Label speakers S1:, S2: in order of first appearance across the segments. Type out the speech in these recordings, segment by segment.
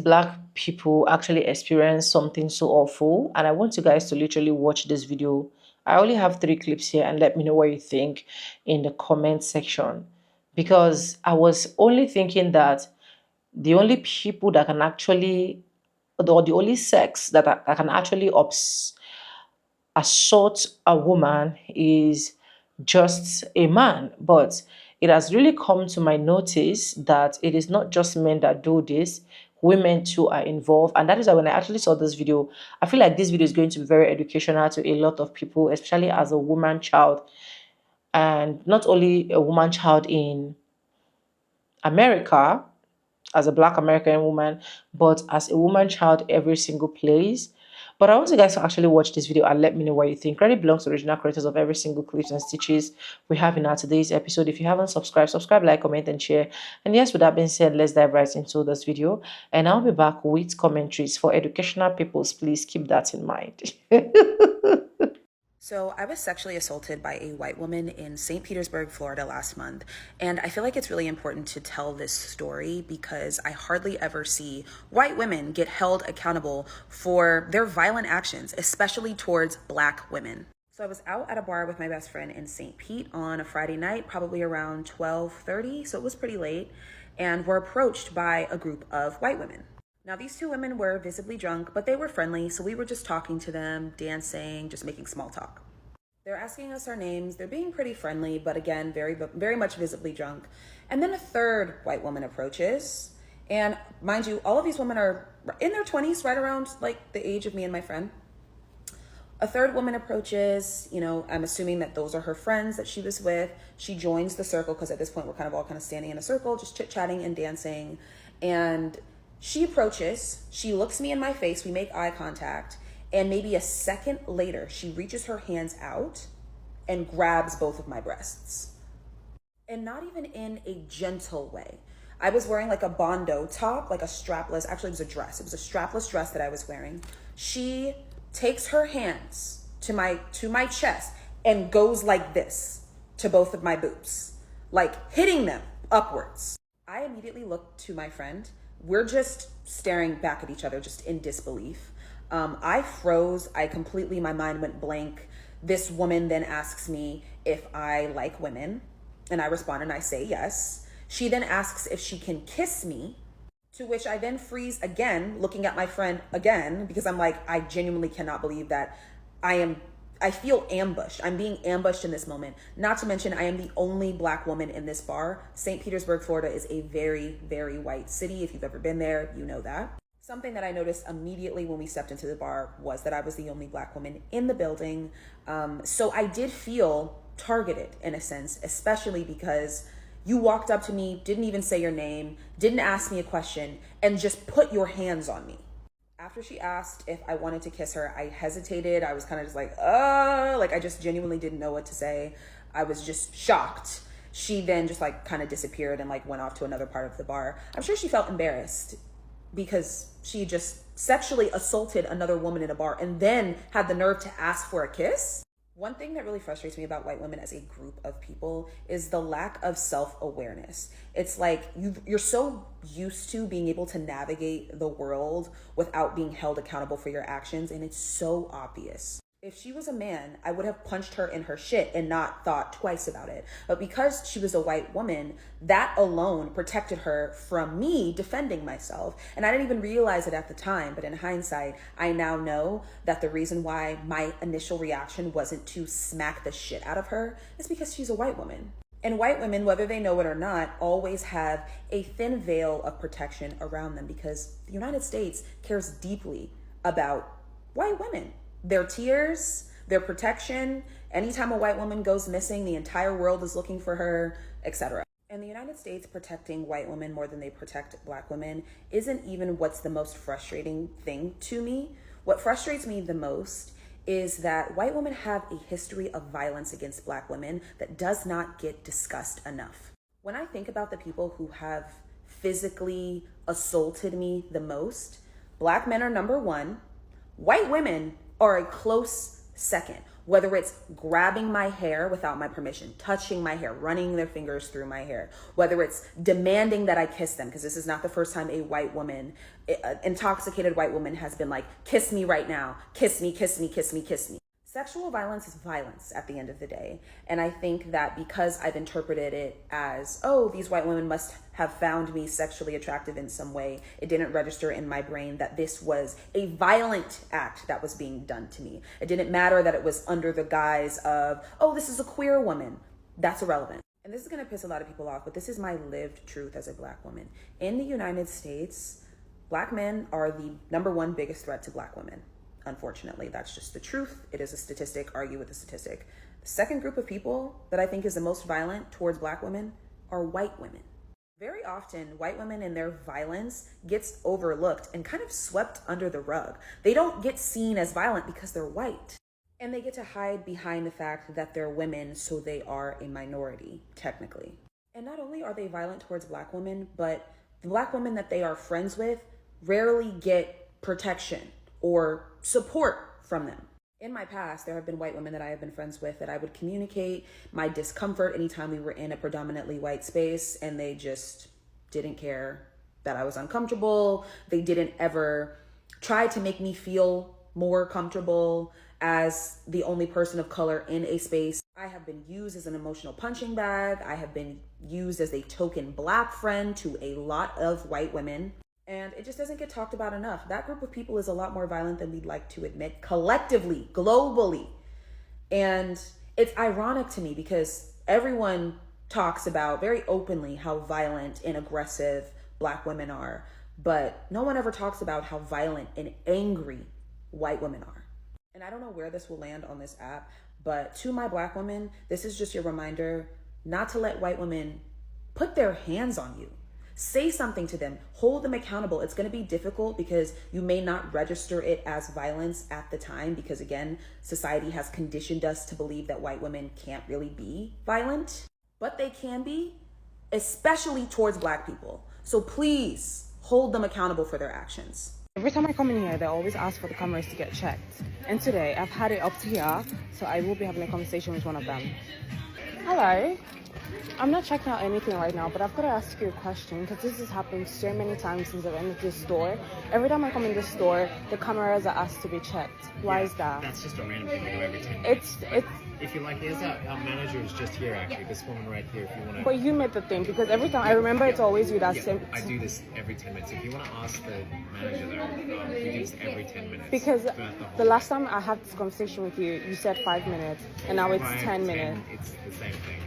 S1: black people actually experience something so awful, and I want you guys to literally watch this video. I only have three clips here, and let me know what you think in the comment section. Because I was only thinking that the only people that can actually, or the only sex that can actually assault a woman is just a man. But it has really come to my notice that it is not just men that do this, women too are involved. And that is why when I actually saw this video, I feel like this video is going to be very educational to a lot of people, especially as a woman child. And not only a woman child in America, as a black American woman, but as a woman child every single place. But I want you guys to actually watch this video and let me know what you think. Credit belongs to original creators of every single clips and stitches we have in our today's episode. If you haven't subscribed, subscribe, like, comment, and share. And yes, with that being said, let's dive right into this video. And I'll be back with commentaries for educational peoples. Please keep that in mind.
S2: So I was sexually assaulted by a white woman in St. Petersburg, Florida last month. And I feel like it's really important to tell this story because I hardly ever see white women get held accountable for their violent actions, especially towards black women. So I was out at a bar with my best friend in St. Pete on a Friday night, probably around 12:30, so it was pretty late, and were approached by a group of white women. Now, these two women were visibly drunk, but they were friendly, so we were just talking to them, dancing, just making small talk. They're asking us our names. They're being pretty friendly, but again, very much visibly drunk. And then a third white woman approaches. And mind you, all of these women are in their 20s, right around like the age of me and my friend. A third woman approaches, I'm assuming that those are her friends that she was with. She joins the circle because at this point we're all standing in a circle, just chit-chatting and dancing. And she approaches, she looks me in my face, we make eye contact, and maybe a second later, she reaches her hands out and grabs both of my breasts. And not even in a gentle way. I was wearing like a Bondo top, like a strapless, actually it was a dress. It was a strapless dress that I was wearing. She takes her hands to my chest and goes like this to both of my boobs, like hitting them upwards. I immediately looked to my friend. We're just staring back at each other, just in disbelief. I froze. My mind went blank. This woman then asks me if I like women, and I respond and I say yes. She then asks if she can kiss me, to which I then freeze again, looking at my friend again, because I'm like, I genuinely cannot believe that I feel ambushed. I'm being ambushed in this moment. Not to mention, I am the only black woman in this bar. St. Petersburg, Florida is a very, very white city. If you've ever been there, you know that. Something that I noticed immediately when we stepped into the bar was that I was the only black woman in the building. So I did feel targeted in a sense, especially because you walked up to me, didn't even say your name, didn't ask me a question, and just put your hands on me. After she asked if I wanted to kiss her, I hesitated. I was kind of just like I just genuinely didn't know what to say. I was just shocked. She then just kind of disappeared and went off to another part of the bar. I'm sure she felt embarrassed because she just sexually assaulted another woman in a bar and then had the nerve to ask for a kiss. One thing that really frustrates me about white women as a group of people is the lack of self-awareness. It's like you're so used to being able to navigate the world without being held accountable for your actions, and it's so obvious. If she was a man, I would have punched her in her shit and not thought twice about it. But because she was a white woman, that alone protected her from me defending myself. And I didn't even realize it at the time. But in hindsight, I now know that the reason why my initial reaction wasn't to smack the shit out of her is because she's a white woman. And white women, whether they know it or not, always have a thin veil of protection around them because the United States cares deeply about white women. Their tears, their protection. Anytime a white woman goes missing, the entire world is looking for her, etc. And the United States protecting white women more than they protect black women isn't even what's the most frustrating thing to me. What frustrates me the most is that white women have a history of violence against black women that does not get discussed enough. When I think about the people who have physically assaulted me the most, black men are number one. White women are a close second. Whether it's grabbing my hair without my permission, touching my hair, running their fingers through my hair, whether it's demanding that I kiss them, because this is not the first time a white woman, intoxicated white woman has been like, kiss me right now, kiss me, kiss me, kiss me, kiss me. Sexual violence is violence at the end of the day. And I think that because I've interpreted it as, oh, these white women must have found me sexually attractive in some way, it didn't register in my brain that this was a violent act that was being done to me. It didn't matter that it was under the guise of, oh, this is a queer woman. That's irrelevant. And this is gonna piss a lot of people off, but this is my lived truth as a Black woman. In the United States, Black men are the #1 biggest threat to Black women. Unfortunately, that's just the truth. It is a statistic, argue with the statistic. The second group of people that I think is the most violent towards Black women are white women. Very often, white women and their violence gets overlooked and kind of swept under the rug. They don't get seen as violent because they're white. And they get to hide behind the fact that they're women, so they are a minority, technically. And not only are they violent towards Black women, but the Black women that they are friends with rarely get protection or support from them. In my past, there have been white women that I have been friends with that I would communicate my discomfort anytime we were in a predominantly white space, and they just didn't care that I was uncomfortable. They didn't ever try to make me feel more comfortable as the only person of color in a space. I have been used as an emotional punching bag. I have been used as a token Black friend to a lot of white women. And it just doesn't get talked about enough. That group of people is a lot more violent than we'd like to admit, collectively, globally. And it's ironic to me because everyone talks about very openly how violent and aggressive Black women are, but no one ever talks about how violent and angry white women are. And I don't know where this will land on this app, but to my Black women, this is just your reminder not to let white women put their hands on you. Say something to them, hold them accountable. It's going to be difficult because you may not register it as violence at the time because, again, society has conditioned us to believe that white women can't really be violent, but they can be, especially towards Black people. So please hold them accountable for their actions.
S3: Every time I come in here, they always ask for the cameras to get checked. And today, I've had it up to here, so I will be having a conversation with one of them. Hello. I'm not checking out anything right now, but I've got to ask you a question because this has happened so many times since I've entered this store. Every time I come in this store, the cameras are asked to be checked. Why is that?
S4: That's just a random thing we do every 10 minutes.
S3: It's.
S4: If you like, there's our manager is just here actually. This woman right here. If you want to.
S3: But you made the thing because every time I remember, it's always you that same.
S4: I do this every 10 minutes. If you want to ask the manager though, we do this every 10 minutes.
S3: Because
S4: throughout
S3: the last time I had this conversation with you, you said 5 minutes, and now it's 10 minutes.
S4: It's the same thing.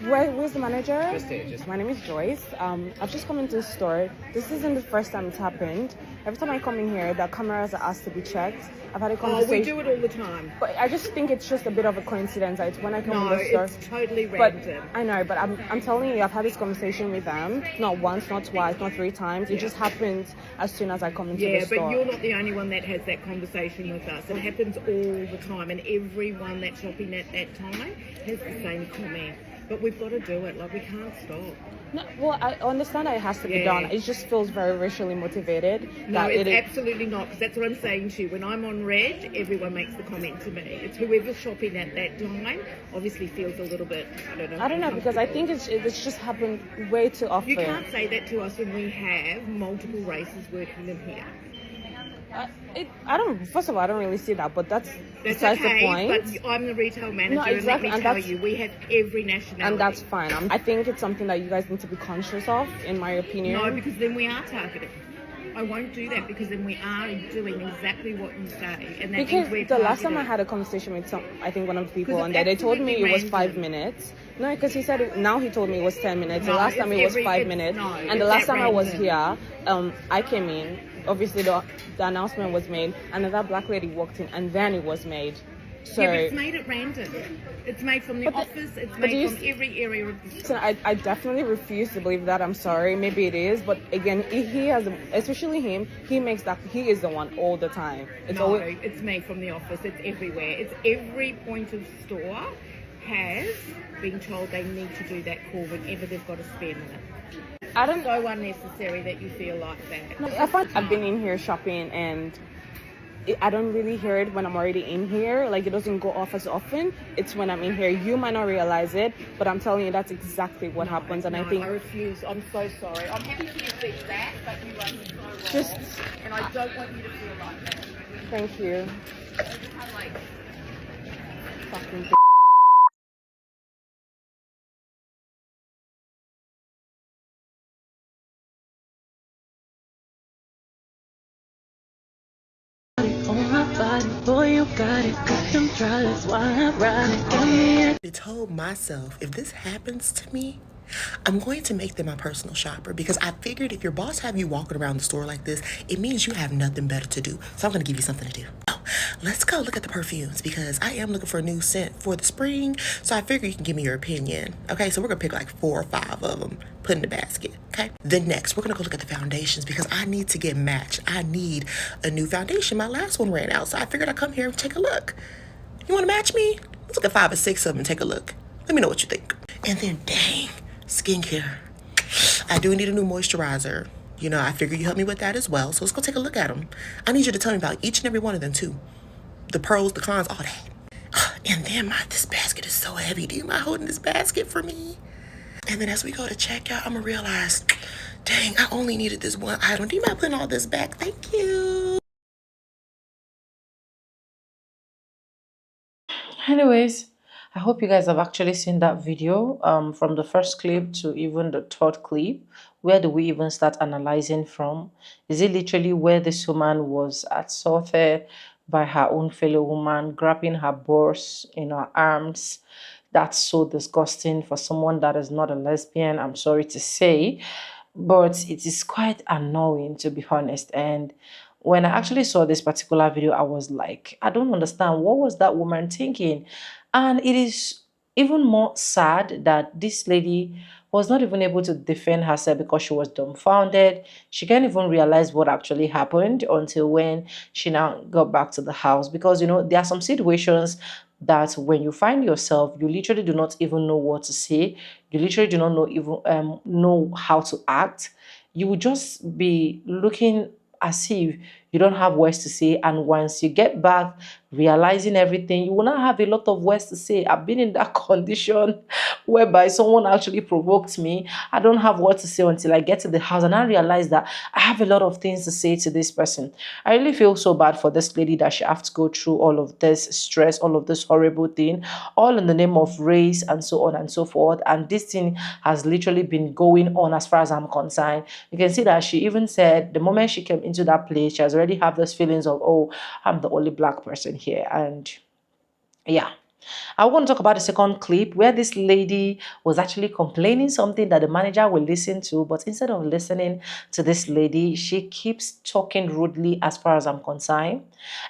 S3: Where's the manager?
S4: Just here.
S3: My name is Joyce. I've just come into the store. This isn't the first time it's happened. Every time I come in here, the cameras are asked to be checked. I've had a conversation.
S5: Oh, we do it all the time.
S3: But I just think it's just a bit of a coincidence. It's when I come in the store.
S5: It's totally
S3: But
S5: random.
S3: I know, but I'm telling you, I've had this conversation with them. Not once, not twice, not 3 times. It just happens as soon as I come into the store.
S5: But you're not the only one that has that conversation with us. It happens all the time, and everyone that's shopping at that time has the same comment. But we've got to do it. Like, we can't stop.
S3: No, well, I understand that it has to be done. It just feels very racially motivated.
S5: No, it's absolutely not, because that's what I'm saying to you. When I'm on red, everyone makes the comment to me. It's whoever's shopping at that time obviously feels a little bit, I don't know,
S3: because I think it's just happened way too often.
S5: You can't say that to us when we have multiple races working in here.
S3: First of all, I don't really see that, but that's besides
S5: okay,
S3: the point.
S5: But I'm the retail manager,
S3: No, exactly,
S5: and let me tell you, we have every nationality.
S3: And that's fine. I think it's something that you guys need to be conscious of, in my opinion.
S5: No, because then we are targeted. I won't do that because then we are doing exactly what you say. And that
S3: because
S5: means
S3: the last time I had a conversation with I think one of the people on there, they told me it was 5 minutes. No, because he said now he told me it was 10 minutes. The last time it was 5 minutes. And the last time I was here, I came in. Obviously, the announcement was made, and then that Black lady walked in, and then it was made. So
S5: yeah, but it's made at random. It's made from the office. It's made from every area of the store.
S3: So I definitely refuse to believe that. I'm sorry. Maybe it is, but again, he has, especially him. He makes that. He is the one all the time.
S5: It's made from the office. It's everywhere. It's every point of store has been told they need to do that call whenever they've got a spare minute. It's so unnecessary that you feel like that.
S3: No, I've been in here shopping, and I don't really hear it when I'm already in here. Like, it doesn't go off as often. It's when I'm in here. You might not realize it, but I'm telling you, that's exactly what happens. And I think
S5: I refuse. I'm so sorry. I'm happy for you to fix that, but you run me so wrong.
S3: just
S5: And I don't want you to feel like that.
S3: thank you.
S5: I'm like,
S3: Fucking
S6: I told myself, if this happens to me, I'm going to make them my personal shopper, because I figured if your boss have you walking around the store like this, it means you have nothing better to do. So I'm going to give you something to do. Oh, let's go look at the perfumes, because I am looking for a new scent for the spring. So I figure you can give me your opinion. Okay, so we're going to pick like 4 or 5 of them, put in the basket. Okay, then next we're going to go look at the foundations, because I need to get matched. I need a new foundation. My last one ran out, so I figured I'd come here and take a look. You want to match me? Let's look at 5 or 6 of them and take a look. Let me know what you think. And then, dang, skincare. I do need a new moisturizer. You know, I figure you help me with that as well. So let's go take a look at them. I need you to tell me about each and every one of them too. The pros, the cons, all that. And then this basket is so heavy. Do you mind holding this basket for me? And then as we go to checkout, I'm gonna realize, dang, I only needed this one item. Do you mind putting all this back? Thank you.
S1: Anyways, I hope you guys have actually seen that video, from the first clip to even the third clip. Where do we even start analyzing from? Is it literally where this woman was assaulted by her own fellow woman, grabbing her boss in her arms? That's so disgusting for someone that is not a lesbian, I'm sorry to say, but it is quite annoying, to be honest. And when I actually saw this particular video, I was like, I don't understand, what was that woman thinking? And it is even more sad that this lady was not even able to defend herself because she was dumbfounded. She can't even realize what actually happened until when she now got back to the house. Because, you know, there are some situations that when you find yourself, you literally do not even know what to say. You literally do not know even know how to act. You will just be looking as if you don't have words to say, and once you get back realizing everything, you will not have a lot of words to say. I've been in that condition whereby someone actually provoked me. I don't have words to say until I get to the house and I realize that I have a lot of things to say to this person. I really feel so bad for this lady that she have to go through all of this stress, all of this horrible thing, all in the name of race and so on and so forth. And this thing has literally been going on as far as I'm concerned. You can see that she even said the moment she came into that place, she has already have those feelings of, oh, I'm the only black person here. And yeah, I want to talk about the second clip where this lady was actually complaining something that the manager will listen to, but instead of listening to this lady, she keeps talking rudely as far as I'm concerned.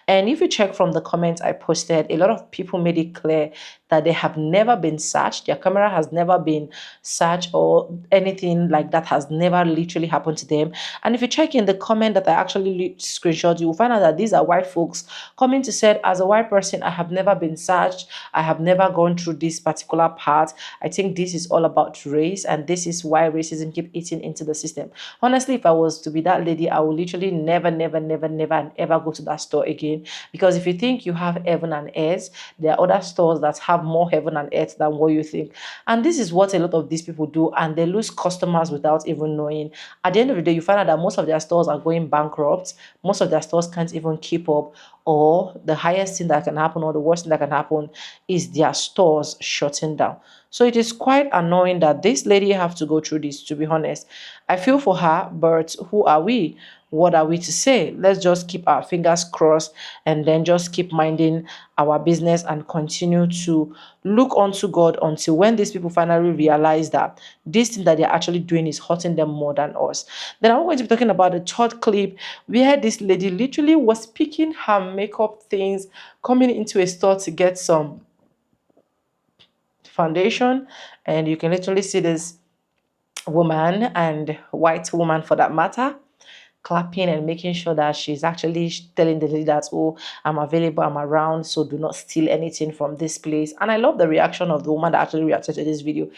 S1: And if you check from the comments I posted, a lot of people made it clear that they have never been searched. Their camera has never been searched or anything like that has never literally happened to them. And if you check in the comment that I actually screenshot, you will find out that these are white folks coming to say, as a white person, I have never been searched. I have never gone through this particular part. I think this is all about race, and this is why racism keep eating into the system. Honestly, if I was to be that lady, I would literally never and ever go to that store again. Because if you think you have heaven and earth, there are other stores that have more heaven and earth than what you think. And this is what a lot of these people do, and they lose customers without even knowing. At the end of the day, you find out that most of their stores are going bankrupt. Most of their stores can't even keep up, or the highest thing that can happen or the worst thing that can happen is their stores shutting down. So it is quite annoying that this lady have to go through this, to be honest. I feel for her, but who are we? What are we to say? Let's just keep our fingers crossed and then just keep minding our business and continue to look unto God until when these people finally realize that this thing that they're actually doing is hurting them more than us. Then I'm going to be talking about the third clip where this lady literally was picking her makeup things, coming into a store to get some foundation, and you can literally see this woman, and white woman for that matter, clapping and making sure that she's actually telling the lady that, oh, I'm available, I'm around, so do not steal anything from this place. And I love the reaction of the woman that actually reacted to this video.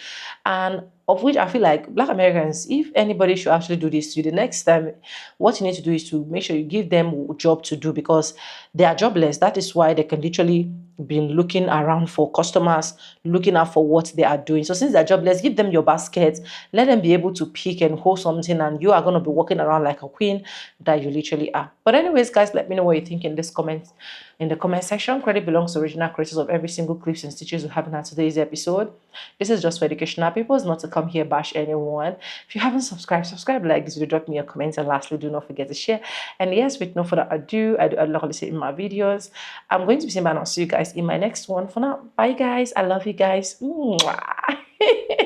S1: And of which I feel like Black Americans, if anybody should actually do this to you, the next time, what you need to do is to make sure you give them a job to do, because they are jobless. That is why they can literally been looking around for customers, looking out for what they are doing. So since they're jobless, give them your basket, let them be able to pick and hold something, and you are going to be walking around like a queen that you literally are. But anyways, guys, let me know what you think in this comments in the comment section. Credit belongs to original creators of every single clips and stitches we have in today's episode. This is just for educational purposes, not to come here bash anyone. If you haven't subscribed, subscribe, like this video, drop me a comment, and lastly, do not forget to share. And yes, with no further ado, I do a lot of in my videos. I'm going to be saying bye, and I'll see you guys in my next one. For now, bye guys. I love you guys. Mwah.